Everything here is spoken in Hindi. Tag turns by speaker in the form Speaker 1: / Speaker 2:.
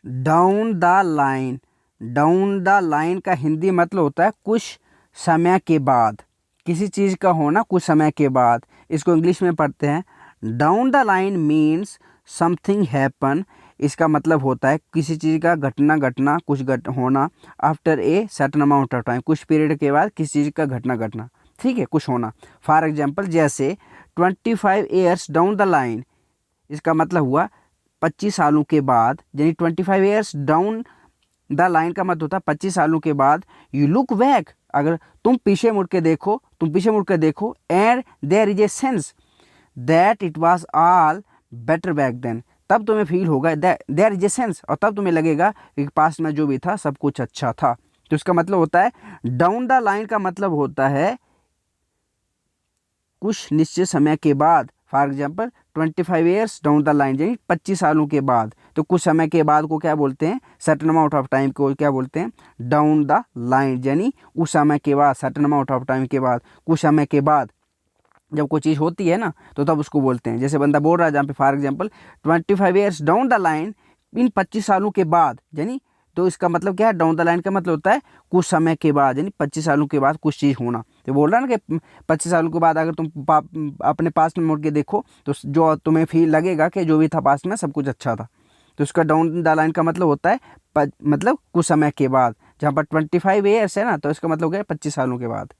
Speaker 1: Down the line, down the line का हिंदी मतलब होता है कुछ समय के बाद, किसी चीज़ का होना कुछ समय के बाद। इसको इंग्लिश में पढ़ते हैं, down the line means something happen. इसका मतलब होता है किसी चीज़ का घटना कुछ होना after a certain amount of time, कुछ पीरियड के बाद किसी चीज़ का घटना, ठीक है, कुछ होना। फॉर एग्जाम्पल जैसे 25 ईयर्स डाउन द लाइन, इसका मतलब हुआ 25 सालों के बाद, यानी 25 ईयर्स डाउन द लाइन का मतलब होता है 25 सालों के बाद। यू लुक बैक, अगर तुम पीछे मुड़ के देखो, and there is a sense that it was all better back then, तब तुम्हें फील होगा देयर इज ए सेंस, और तब तुम्हें लगेगा कि पास्ट में जो भी था सब कुछ अच्छा था। तो इसका मतलब होता है डाउन द लाइन का मतलब होता है कुछ निश्चित समय के बाद। For example 25 years down the line, यानी 25 सालों के बाद। तो कुछ समय के बाद को क्या बोलते हैं, सर्टेन अमाउंट ऑफ टाइम को क्या बोलते हैं, डाउन द लाइन, यानी उस समय के बाद, सर्टेन अमाउंट ऑफ टाइम के बाद, कुछ समय के बाद जब कोई चीज़ होती है ना तो तब उसको बोलते हैं। जैसे बंदा बोल रहा है जहाँ पे for example 25 years down the line, in 25 सालों के बाद, यानी तो इसका मतलब क्या है, डाउन द लाइन का मतलब होता है कुछ समय के बाद, यानी 25 सालों के बाद कुछ चीज़ होना। तो बोल रहा है ना कि 25 सालों के बाद अगर तुम अपने पास्ट में मुड़ के देखो तो जो तुम्हें फील लगेगा कि जो भी था पास्ट में सब कुछ अच्छा था। तो इसका डाउन द लाइन का मतलब होता है मतलब कुछ समय के बाद। जहाँ पर 25 ईयर्स है ना तो इसका मतलब क्या है 25 सालों के बाद।